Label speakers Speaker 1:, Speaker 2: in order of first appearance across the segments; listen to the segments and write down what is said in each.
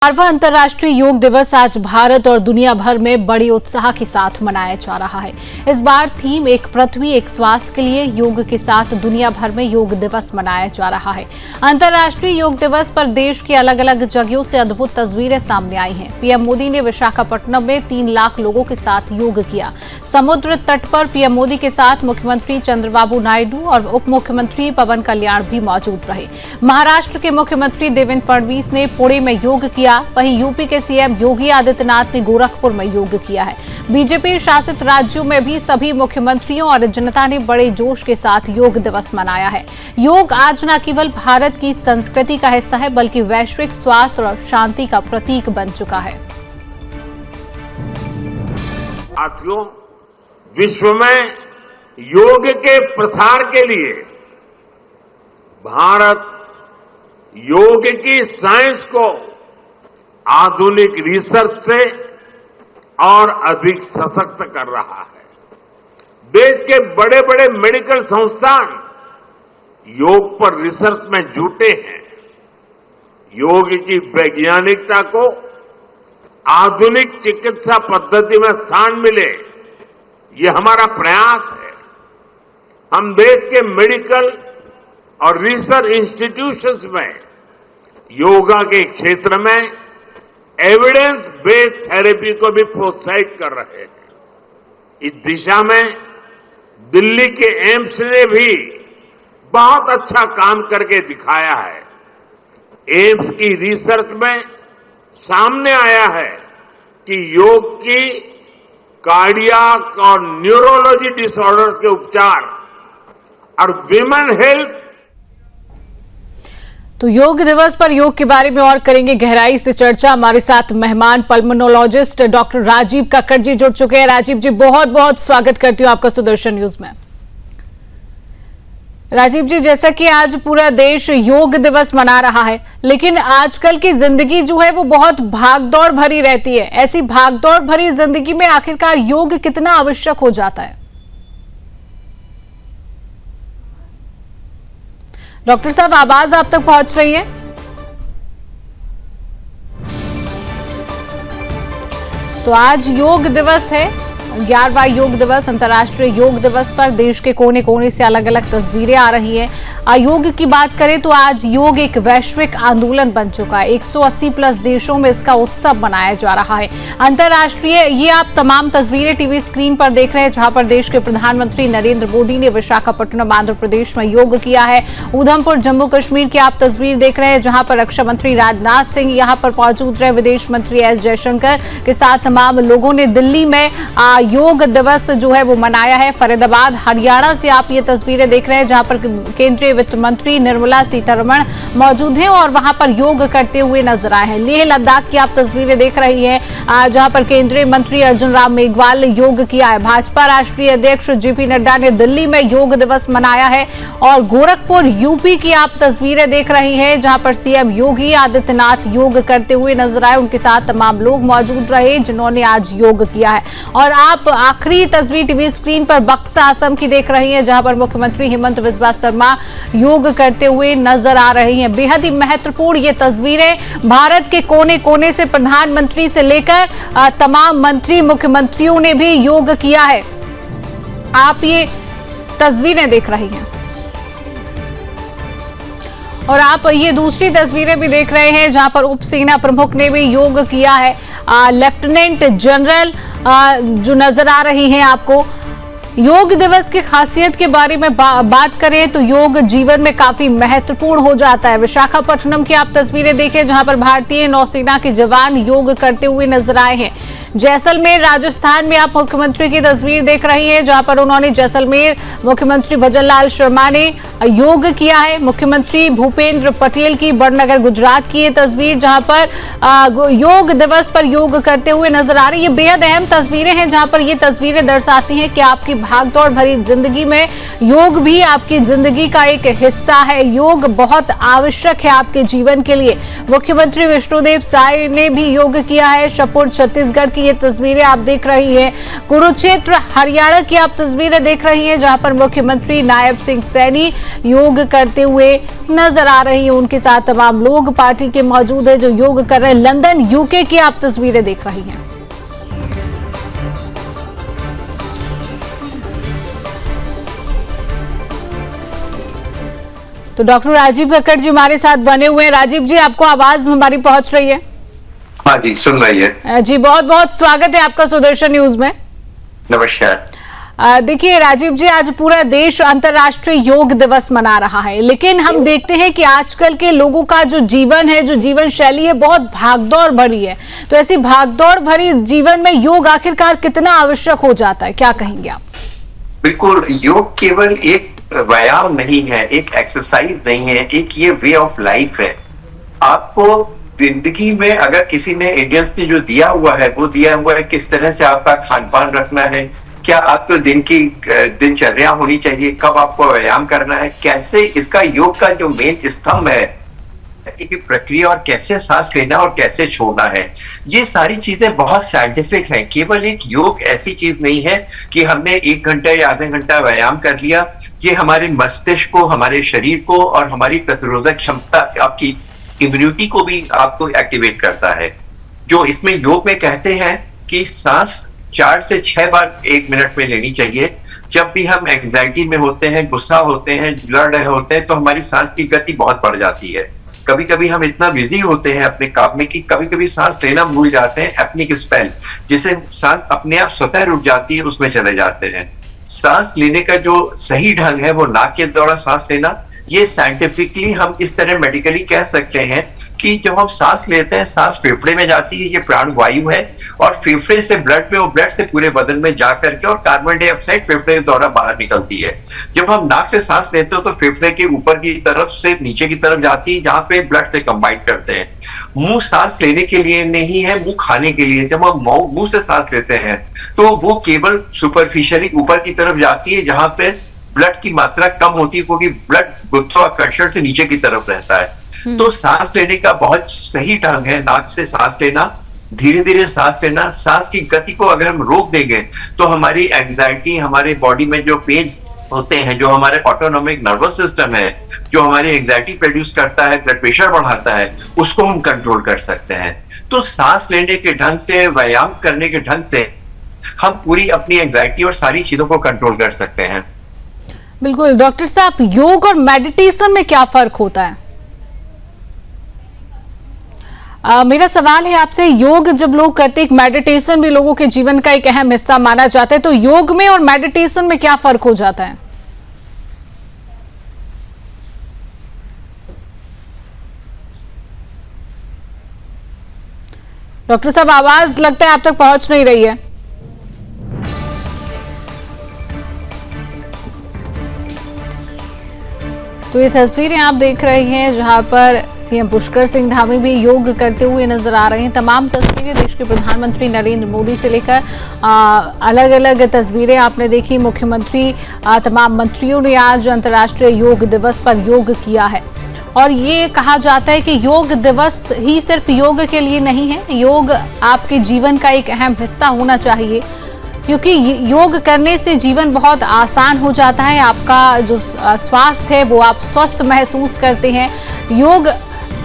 Speaker 1: 12वां अंतर्राष्ट्रीय योग दिवस आज भारत और दुनिया भर में बड़े उत्साह के साथ मनाया जा रहा है। इस बार थीम एक पृथ्वी एक स्वास्थ्य के लिए योग के साथ दुनिया भर में योग दिवस मनाया जा रहा है। अंतर्राष्ट्रीय योग दिवस पर देश की अलग अलग जगहों से अद्भुत तस्वीरें सामने आई हैं। पीएम मोदी ने विशाखापट्टनम में 3 लाख लोगों के साथ योग किया। समुद्र तट पर पीएम मोदी के साथ मुख्यमंत्री चंद्रबाबू नायडू और उप मुख्यमंत्री पवन कल्याण भी मौजूद रहे। महाराष्ट्र के मुख्यमंत्री देवेंद्र फडणवीस ने पुणे में योग किया। वहीं यूपी के सीएम योगी आदित्यनाथ ने गोरखपुर में योग किया है। बीजेपी शासित राज्यों में भी सभी मुख्यमंत्रियों और जनता ने बड़े जोश के साथ योग दिवस मनाया है। योग आज न केवल भारत की संस्कृति का हिस्सा है बल्कि वैश्विक स्वास्थ्य और शांति का प्रतीक बन चुका है।
Speaker 2: साथियों, विश्व में योग के प्रसार के लिए भारत योग की साइंस को आधुनिक रिसर्च से और अधिक सशक्त कर रहा है। देश के बड़े बड़े मेडिकल संस्थान योग पर रिसर्च में जुटे हैं। योग की वैज्ञानिकता को आधुनिक चिकित्सा पद्धति में स्थान मिले, ये हमारा प्रयास है। हम देश के मेडिकल और रिसर्च इंस्टीट्यूशंस में योगा के क्षेत्र में एविडेंस बेस्ड थेरेपी को भी प्रोत्साहित कर रहे हैं। इस दिशा में दिल्ली के एम्स ने भी बहुत अच्छा काम करके दिखाया है। एम्स की रिसर्च में सामने आया है कि योग की कार्डियक और न्यूरोलॉजी डिसऑर्डर्स के उपचार और विमेन हेल्थ।
Speaker 1: तो योग दिवस पर योग के बारे में और करेंगे गहराई से चर्चा। हमारे साथ मेहमान पल्मोनोलॉजिस्ट डॉक्टर राजीव कक्कड़ जी जुड़ चुके हैं। राजीव जी, बहुत बहुत स्वागत करती हूं आपका सुदर्शन न्यूज में। राजीव जी, जैसा कि आज पूरा देश योग दिवस मना रहा है, लेकिन आजकल की जिंदगी जो है वो बहुत भागदौड़ भरी रहती है। ऐसी भागदौड़ भरी जिंदगी में आखिरकार योग कितना आवश्यक हो जाता है? डॉक्टर साहब, आवाज आप तक पहुंच रही है? तो आज योग दिवस है, 11वां योग दिवस, अंतर्राष्ट्रीय योग दिवस पर देश के कोने कोने से अलग अलग तस्वीरें आ रही हैं। योग की बात करें तो आज योग एक वैश्विक आंदोलन बन चुका है। 180 प्लस देशों में इसका उत्सव मनाया जा रहा है। अंतर्राष्ट्रीय, ये आप तमाम तस्वीरें टीवी स्क्रीन पर देख रहे हैं, जहां पर देश के प्रधानमंत्री नरेंद्र मोदी ने विशाखापट्टनम आंध्र प्रदेश में योग किया है। उधमपुर जम्मू कश्मीर की आप तस्वीर देख रहे हैं, जहां पर रक्षा मंत्री राजनाथ सिंह यहां पर मौजूद रहे। विदेश मंत्री एस जयशंकर के साथ तमाम लोगों ने दिल्ली में योग दिवस जो है वो मनाया है। फरीदाबाद हरियाणा से आप ये तस्वीरें देख रहे हैं, जहां पर केंद्रीय वित्त मंत्री निर्मला सीतारमण मौजूद हैं और वहां पर योग करते हुए नजर आए हैं। लेह लद्दाख की आप तस्वीरें देख रही हैं, जहां पर केंद्रीय मंत्री अर्जुन राम मेघवाल ने योग किया है। भाजपा राष्ट्रीय अध्यक्ष जेपी नड्डा ने दिल्ली में योग दिवस मनाया है। और गोरखपुर यूपी की आप तस्वीरें देख रही हैं, जहां पर सीएम योगी आदित्यनाथ योग करते हुए नजर आए। उनके साथ तमाम लोग मौजूद रहे जिन्होंने आज योग किया है। और आप आखिरी तस्वीर टीवी स्क्रीन पर बक्सा असम की देख रही हैं, जहां पर मुख्यमंत्री हेमंत बिस्वा शर्मा योग करते हुए नजर आ रही हैं। बेहद ही महत्वपूर्ण ये तस्वीरें, भारत के कोने कोने से प्रधानमंत्री से लेकर तमाम मंत्री मुख्यमंत्रियों ने भी योग किया है। आप ये तस्वीरें देख रही हैं और आप ये दूसरी तस्वीरें भी देख रहे हैं, जहां पर उप सेना प्रमुख ने भी योग किया है। लेफ्टिनेंट जनरल जो नजर आ रही हैं आपको। योग दिवस की खासियत के बारे में बात करें तो योग जीवन में काफी महत्वपूर्ण हो जाता है। विशाखापट्टनम की आप तस्वीरें देखें, जहां पर भारतीय नौसेना के जवान योग करते हुए नजर आए हैं। जैसलमेर राजस्थान में आप मुख्यमंत्री की तस्वीर देख रही हैं, जहां पर उन्होंने जैसलमेर मुख्यमंत्री भजनलाल शर्मा ने योग किया है। मुख्यमंत्री भूपेंद्र पटेल की बड़नगर गुजरात की ये तस्वीर, जहां पर योग दिवस पर योग करते हुए नजर आ रही है। ये बेहद अहम तस्वीरें हैं, जहां पर ये तस्वीरें दर्शाती हैं कि आपकी भागदौड़ भरी जिंदगी में योग भी आपकी जिंदगी का एक हिस्सा है। योग बहुत आवश्यक है आपके जीवन के लिए। मुख्यमंत्री विष्णुदेव साय ने भी योग किया है। शहपुर छत्तीसगढ़ की की ये तस्वीरें आप देख रही हैं, कुरुक्षेत्र हरियाणा की आप तस्वीरें देख रही हैं, जहां पर मुख्यमंत्री नायब सिंह सैनी योग करते हुए नजर आ रही है। उनके साथ तमाम लोग पार्टी के मौजूद है जो योग कर रहे हैं। लंदन यूके की आप तस्वीरें देख रही हैं। तो डॉक्टर राजीव कक्कड़ जी हमारे साथ बने हुए हैं। राजीव जी, आपको आवाज हमारी पहुंच रही है?
Speaker 3: हाँ जी, सुन रही है
Speaker 1: जी। बहुत बहुत स्वागत है आपका सुदर्शन न्यूज में।
Speaker 3: नमस्कार।
Speaker 1: देखिए राजीव जी, आज पूरा देश अंतर्राष्ट्रीय योग दिवस मना रहा है, लेकिन हम देखते हैं कि आजकल के लोगों का जो जीवन है, जो जीवन शैली है, बहुत भागदौड़ भरी है। तो ऐसी भागदौड़ भरी जीवन में योग आखिरकार कितना आवश्यक हो जाता है, क्या कहेंगे आप?
Speaker 3: बिल्कुल, योग केवल एक व्यायाम नहीं है, एक एक्सरसाइज नहीं है, एक ये वे ऑफ लाइफ है। आपको जिंदगी में अगर किसी ने इंडियंस ने जो दिया हुआ है, वो दिया हुआ है किस तरह से आपका खान पान रखना है, क्या आपको दिन की दिनचर्या होनी चाहिए, कब आपको व्यायाम करना है, कैसे इसका योग का जो मेन स्तंभ है की प्रक्रिया और कैसे सांस लेना और कैसे छोड़ना है, ये सारी चीजें बहुत साइंटिफिक हैं। केवल एक योग ऐसी चीज नहीं है कि हमने 1 घंटा या आधा घंटा व्यायाम कर लिया। ये हमारे मस्तिष्क को, हमारे शरीर को और हमारी प्रतिरोधक क्षमता, आपकी इम्यूनिटी को भी आपको एक्टिवेट करता है। जो इसमें योग में कहते हैं कि सांस 4 से 6 बार 1 मिनट में लेनी चाहिए। जब भी हम एंजाइटी में होते हैं, गुस्सा होते हैं, लड़ रहे होते हैं, तो हमारी सांस की गति बहुत बढ़ जाती है। कभी कभी हम इतना बिजी होते हैं अपने काम में कि कभी कभी सांस लेना भूल जाते हैं, एप्निक स्पेल, जिसे सांस अपने आप स्वतः रुक जाती है, उसमें चले जाते हैं। सांस लेने का जो सही ढंग है वो नाक के द्वारा सांस लेना। ये साइंटिफिकली हम इस तरह मेडिकली कह सकते हैं कि जब हम सांस लेते हैं, सांस फेफड़े में जाती है, ये प्राणवायु है, और फेफड़े से ब्लड में, वो ब्लड से पूरे बदन में जा करके और कार्बन डाइऑक्साइड फेफड़े के द्वारा बाहर निकलती है। जब हम नाक से सांस लेते हो तो फेफड़े के ऊपर की तरफ से नीचे की तरफ जाती है, जहां पे ब्लड से कंबाइन करते हैं। मुंह सांस लेने के लिए नहीं है, मुंह खाने के लिए। जब हम मुंह से सांस लेते हैं तो वो केवल सुपरफिशियली ऊपर की तरफ जाती है, जहां पे ब्लड की मात्रा कम होती है, क्योंकि ब्लड गुरुत्वाकर्षण से नीचे की तरफ रहता है। तो सांस लेने का बहुत सही ढंग है नाक से सांस लेना, धीरे धीरे सांस लेना। सांस की गति को अगर हम रोक देंगे तो हमारी एंजाइटी, हमारे बॉडी में जो पेन होते हैं, जो हमारे ऑटोनोमिक नर्वस सिस्टम है, जो हमारी एंजाइटी प्रोड्यूस करता है, ब्लड प्रेशर बढ़ाता है, उसको हम कंट्रोल कर सकते हैं। तो सांस लेने के ढंग से, व्यायाम करने के ढंग से हम पूरी अपनी एंजाइटी और सारी चीजों को कंट्रोल कर सकते हैं।
Speaker 1: बिल्कुल। डॉक्टर साहब, योग और मेडिटेशन में क्या फर्क होता है? मेरा सवाल है आपसे, योग जब लोग करते हैं, मेडिटेशन भी लोगों के जीवन का एक अहम हिस्सा माना जाता है, तो योग में और मेडिटेशन में क्या फर्क हो जाता है? डॉक्टर साहब, आवाज लगता है आप तक पहुंच नहीं रही है। तो ये तस्वीरें आप देख रहे हैं जहां पर सीएम पुष्कर सिंह धामी भी योग करते हुए नजर आ रहे हैं। तमाम तस्वीरें देश के प्रधानमंत्री नरेंद्र मोदी से लेकर अलग अलग तस्वीरें आपने देखी। मुख्यमंत्री, तमाम मंत्रियों ने आज अंतर्राष्ट्रीय योग दिवस पर योग किया है। और ये कहा जाता है कि योग दिवस ही सिर्फ योग के लिए नहीं है, योग आपके जीवन का एक अहम हिस्सा होना चाहिए, क्योंकि योग करने से जीवन बहुत आसान हो जाता है। आपका जो स्वास्थ्य है वो आप स्वस्थ महसूस करते हैं। योग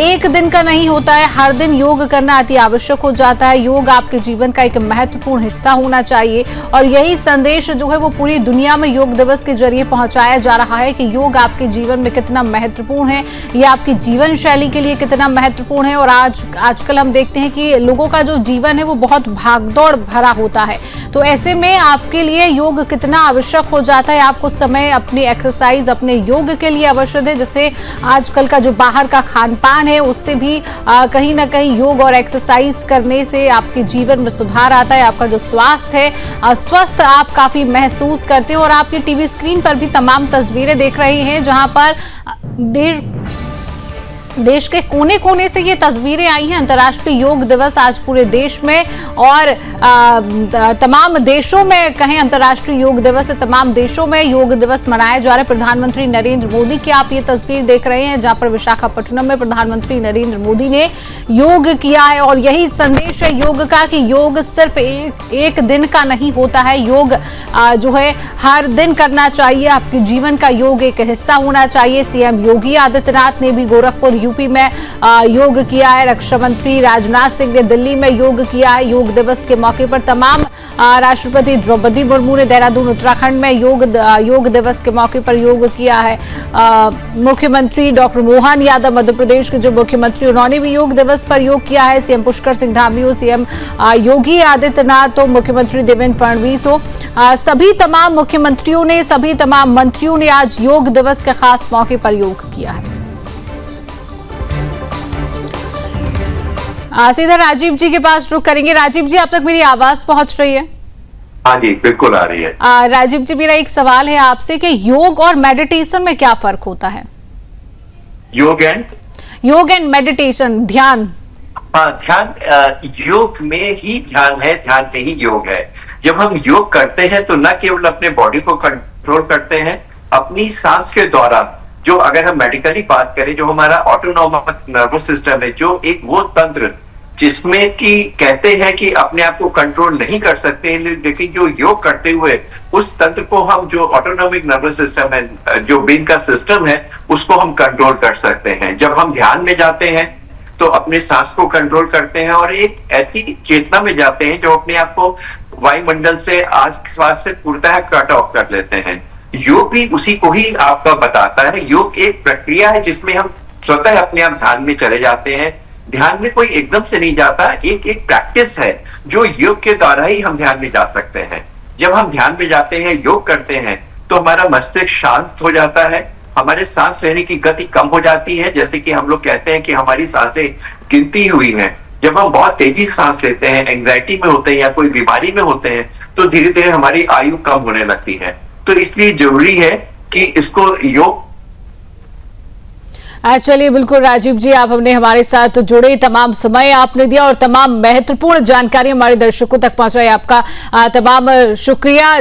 Speaker 1: एक दिन का नहीं होता है, हर दिन योग करना अति आवश्यक हो जाता है। योग आपके जीवन का एक महत्वपूर्ण हिस्सा होना चाहिए और यही संदेश जो है वो पूरी दुनिया में योग दिवस के जरिए पहुंचाया जा रहा है कि योग आपके जीवन में कितना महत्वपूर्ण है, ये आपकी जीवन शैली के लिए कितना महत्वपूर्ण है। और आजकल हम देखते हैं कि लोगों का जो जीवन है वो बहुत भागदौड़ भरा होता है, तो ऐसे में आपके लिए योग कितना आवश्यक हो जाता है। आप कुछ समय अपनी एक्सरसाइज, अपने योग के लिए अवश्य दें। जैसे आजकल का जो बाहर का खान पान है उससे भी कहीं ना कहीं योग और एक्सरसाइज करने से आपके जीवन में सुधार आता है। आपका जो स्वास्थ्य है, स्वस्थ आप काफी महसूस करते हो। और आपकी टीवी स्क्रीन पर भी तमाम तस्वीरें देख रही हैं जहां पर देश के कोने कोने से ये तस्वीरें आई हैं। अंतर्राष्ट्रीय योग दिवस आज पूरे देश में और तमाम देशों में, कहें अंतर्राष्ट्रीय योग दिवस है, तमाम देशों में योग दिवस मनाया जा रहा है। प्रधानमंत्री नरेंद्र मोदी की आप ये तस्वीर देख रहे हैं, जहां पर विशाखापट्टनम में प्रधानमंत्री नरेंद्र मोदी ने योग किया है। और यही संदेश है योग का कि योग सिर्फ एक दिन का नहीं होता है। योग जो है हर दिन करना चाहिए। आपके जीवन का योग एक हिस्सा होना चाहिए। सीएम योगी आदित्यनाथ ने भी गोरखपुर यूपी में योग किया है। रक्षा मंत्री राजनाथ सिंह ने दिल्ली में योग किया है। योग दिवस के मौके पर तमाम राष्ट्रपति द्रौपदी मुर्मू ने देहरादून उत्तराखंड में योग दिवस के मौके पर योग किया है। मुख्यमंत्री डॉक्टर मोहन यादव मध्य प्रदेश के जो मुख्यमंत्री, उन्होंने भी योग दिवस पर योग किया है। सीएम पुष्कर सिंह धामी हो, सीएम योगी आदित्यनाथ हो, मुख्यमंत्री देवेंद्र फडणवीस हो, सभी तमाम मुख्यमंत्रियों ने, सभी तमाम मंत्रियों ने आज योग दिवस के खास मौके पर योग किया है। सीधा राजीव जी के पास रुख करेंगे। राजीव जी, अब तक मेरी आवाज पहुंच रही है?
Speaker 3: हाँ जी, बिल्कुल आ रही है।
Speaker 1: राजीव जी, मेरा एक सवाल है आपसे कि योग और मेडिटेशन में क्या फर्क होता है? योग एंड मेडिटेशन, ध्यान।
Speaker 3: हाँ, ध्यान, योग में ही ध्यान है, ध्यान में ही योग है। जब हम योग करते हैं तो न केवल अपने बॉडी को कंट्रोल करते हैं, अपनी सांस के द्वारा, जो अगर हम मेडिकली बात करें, जो हमारा ऑटोनॉमस नर्वस सिस्टम है, जो एक वो तंत्र जिसमें कि कहते हैं कि अपने आप को कंट्रोल नहीं कर सकते, लेकिन जो योग करते हुए उस तंत्र को हम, जो ऑटोनॉमिक नर्वस सिस्टम है, जो ब्रेन का सिस्टम है, उसको हम कंट्रोल कर सकते हैं। जब हम ध्यान में जाते हैं तो अपने सांस को कंट्रोल करते हैं और एक ऐसी चेतना में जाते हैं जो अपने आप को वायुमंडल से, आसपास से पूर्णतः कट ऑफ कर लेते हैं। योग भी उसी को ही आपका बताता है। योग एक प्रक्रिया है जिसमें हम स्वतः अपने आप ध्यान में चले जाते हैं। ध्यान में कोई एकदम से नहीं जाता, एक प्रैक्टिस है जो योग के द्वारा ही हम ध्यान में जा सकते हैं। जब हम ध्यान में जाते हैं, योग करते हैं, तो हमारा मस्तिष्क शांत हो जाता है, हमारे सांस लेने की गति कम हो जाती है। जैसे कि हम लोग कहते हैं कि हमारी सांसें गिनती हुई हैं। जब हम बहुत तेजी से सांस लेते हैं, एंग्जाइटी में होते हैं या कोई बीमारी में होते हैं, तो धीरे धीरे हमारी आयु कम होने लगती है। तो इसलिए जरूरी है कि इसको योग।
Speaker 1: चलिए, बिल्कुल राजीव जी, आप हमने हमारे साथ जुड़े, तमाम समय आपने दिया और तमाम महत्वपूर्ण जानकारी हमारे दर्शकों तक पहुंचाई। आपका तमाम शुक्रिया।